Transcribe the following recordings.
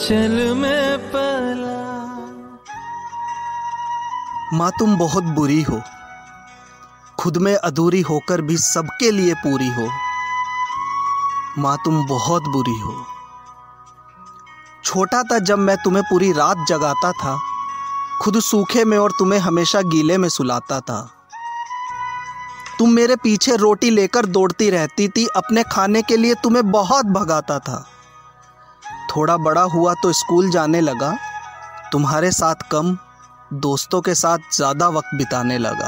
आंचल में पला। माँ तुम बहुत बुरी हो, खुद में अधूरी होकर भी सबके लिए पूरी हो। माँ तुम बहुत बुरी हो। छोटा था जब मैं तुम्हें पूरी रात जगाता था, खुद सूखे में और तुम्हें हमेशा गीले में सुलाता था। तुम मेरे पीछे रोटी लेकर दौड़ती रहती थी, अपने खाने के लिए तुम्हें बहुत भगाता था। थोड़ा बड़ा हुआ तो स्कूल जाने लगा, तुम्हारे साथ कम, दोस्तों के साथ ज़्यादा वक्त बिताने लगा।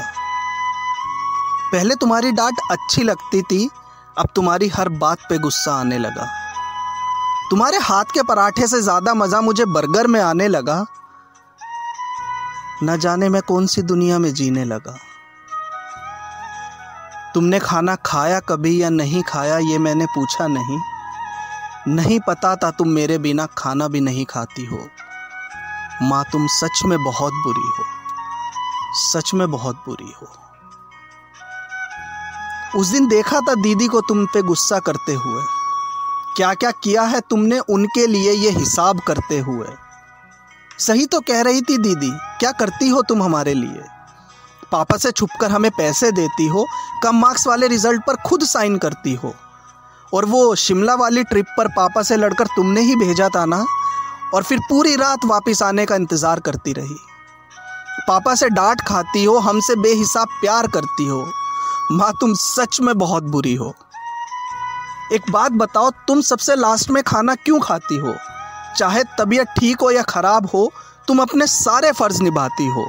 पहले तुम्हारी डांट अच्छी लगती थी, अब तुम्हारी हर बात पे गुस्सा आने लगा। तुम्हारे हाथ के पराठे से ज़्यादा मज़ा मुझे बर्गर में आने लगा। न जाने मैं कौन सी दुनिया में जीने लगा। तुमने खाना खाया कभी या नहीं खाया ये मैंने पूछा नहीं। नहीं पता था तुम मेरे बिना खाना भी नहीं खाती हो। माँ तुम सच में बहुत बुरी हो, सच में बहुत बुरी हो। उस दिन देखा था दीदी को तुम पे गुस्सा करते हुए। क्या क्या किया है तुमने उनके लिए ये हिसाब करते हुए। सही तो कह रही थी दीदी, क्या करती हो तुम हमारे लिए। पापा से छुपकर हमें पैसे देती हो, कम मार्क्स वाले रिजल्ट पर खुद साइन करती हो। और वो शिमला वाली ट्रिप पर पापा से लड़कर तुमने ही भेजा था ना, और फिर पूरी रात वापस आने का इंतज़ार करती रही। पापा से डांट खाती हो, हमसे बेहिसाब प्यार करती हो। माँ तुम सच में बहुत बुरी हो। एक बात बताओ, तुम सबसे लास्ट में खाना क्यों खाती हो। चाहे तबीयत ठीक हो या ख़राब हो, तुम अपने सारे फ़र्ज़ निभाती हो।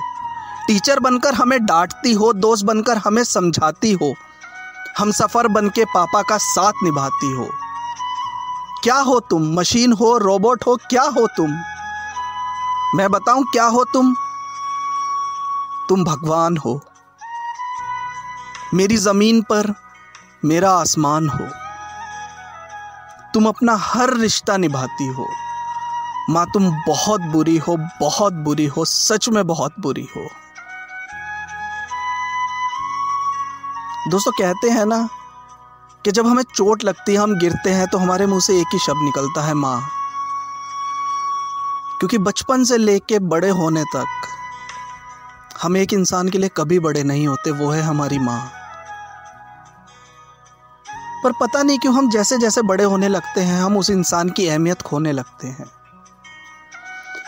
टीचर बनकर हमें डांटती हो, दोस्त बनकर हमें समझाती हो, हम सफ़र बन के पापा का साथ निभाती हो। क्या हो तुम, मशीन हो, रोबोट हो, क्या हो तुम। मैं बताऊं क्या हो तुम भगवान हो। मेरी ज़मीन पर मेरा आसमान हो। तुम अपना हर रिश्ता निभाती हो। माँ तुम बहुत बुरी हो, बहुत बुरी हो, सच में बहुत बुरी हो। दोस्तों कहते हैं ना कि जब हमें चोट लगती है, हम गिरते हैं तो हमारे मुंह से एक ही शब्द निकलता है, माँ। क्योंकि बचपन से लेके बड़े होने तक हम एक इंसान के लिए कभी बड़े नहीं होते, वो है हमारी माँ। पर पता नहीं क्यों हम जैसे जैसे बड़े होने लगते हैं, हम उस इंसान की अहमियत खोने लगते हैं।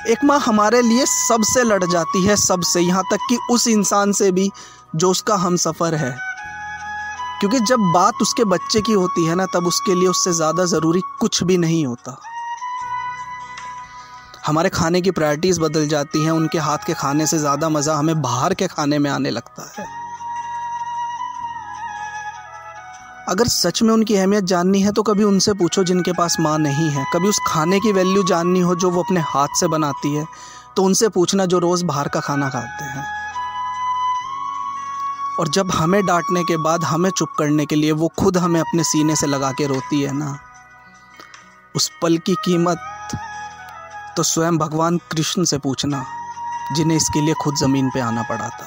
एक माँ हमारे लिए सबसे लड़ जाती है, सबसे, यहाँ तक कि उस इंसान से भी जो उसका हमसफ़र है। क्योंकि जब बात उसके बच्चे की होती है ना, तब उसके लिए उससे ज़्यादा ज़रूरी कुछ भी नहीं होता। हमारे खाने की प्रायोरिटीज़ बदल जाती हैं। उनके हाथ के खाने से ज़्यादा मज़ा हमें बाहर के खाने में आने लगता है। अगर सच में उनकी अहमियत जाननी है तो कभी उनसे पूछो जिनके पास माँ नहीं है। कभी उस खाने की वैल्यू जाननी हो जो वो अपने हाथ से बनाती है, तो उनसे पूछना जो रोज़ बाहर का खाना खाते हैं। और जब हमें डांटने के बाद हमें चुप करने के लिए वो खुद हमें अपने सीने से लगा के रोती है ना, उस पल की कीमत तो स्वयं भगवान कृष्ण से पूछना, जिन्हें इसके लिए खुद ज़मीन पे आना पड़ा था।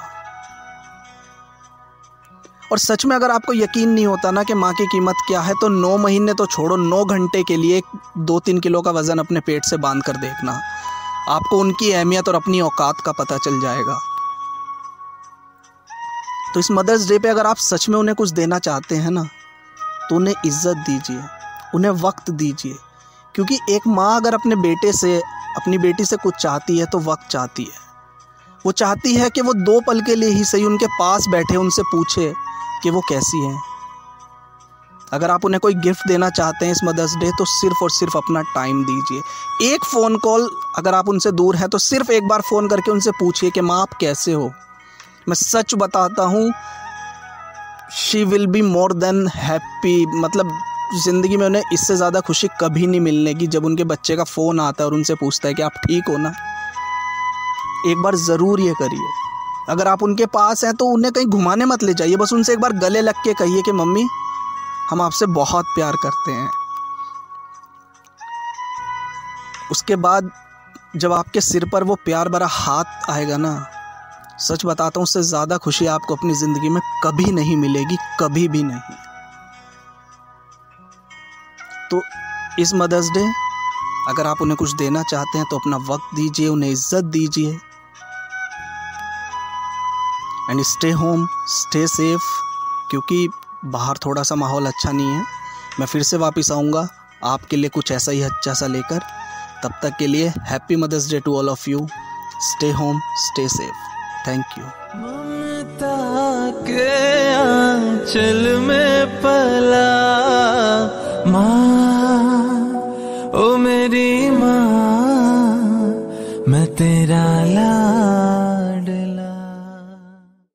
और सच में अगर आपको यकीन नहीं होता ना कि माँ की कीमत क्या है, तो 9 महीने तो छोड़ो, 9 घंटे के लिए 2-3 किलो का वज़न अपने पेट से बांध कर देखना, आपको उनकी अहमियत और अपनी औकात का पता चल जाएगा। तो इस मदर्स डे पे अगर आप सच में उन्हें कुछ देना चाहते हैं ना, तो उन्हें इज्जत दीजिए, उन्हें वक्त दीजिए। क्योंकि एक माँ अगर अपने बेटे से, अपनी बेटी से कुछ चाहती है तो वक्त चाहती है। वो चाहती है कि वो 2 पल के लिए ही सही उनके पास बैठे, उनसे पूछे कि वो कैसी हैं। अगर आप उन्हें कोई गिफ्ट देना चाहते हैं इस मदर्स डे, तो सिर्फ़ और सिर्फ अपना टाइम दीजिए। एक फ़ोन कॉल, अगर आप उनसे दूर हैं तो सिर्फ एक बार फ़ोन करके उनसे पूछिए कि माँ आप कैसे हो। मैं सच बताता हूँ, she will be more than happy. मतलब ज़िंदगी में उन्हें इससे ज़्यादा खुशी कभी नहीं मिलने की, जब उनके बच्चे का फ़ोन आता है और उनसे पूछता है कि आप ठीक हो ना। एक बार ज़रूर ये करिए। अगर आप उनके पास हैं तो उन्हें कहीं घुमाने मत ले जाइए, बस उनसे एक बार गले लग के कहिए कि मम्मी हम आपसे बहुत प्यार करते हैं। उसके बाद जब आपके सिर पर वो प्यार भरा हाथ आएगा ना, सच बताता हूँ, उससे ज़्यादा खुशी आपको अपनी ज़िंदगी में कभी नहीं मिलेगी, कभी भी नहीं। तो इस मदर्स डे अगर आप उन्हें कुछ देना चाहते हैं तो अपना वक्त दीजिए, उन्हें इज्जत दीजिए। And stay home, stay safe, क्योंकि बाहर थोड़ा सा माहौल अच्छा नहीं है। मैं फिर से वापस आऊँगा आपके लिए कुछ ऐसा ही अच्छा सा लेकर। तब तक के लिए happy mother's day to all of you. Stay home, stay safe. Thank you. ममता के आंचल में पला माँ, ओ मेरी माँ, मैं तेरा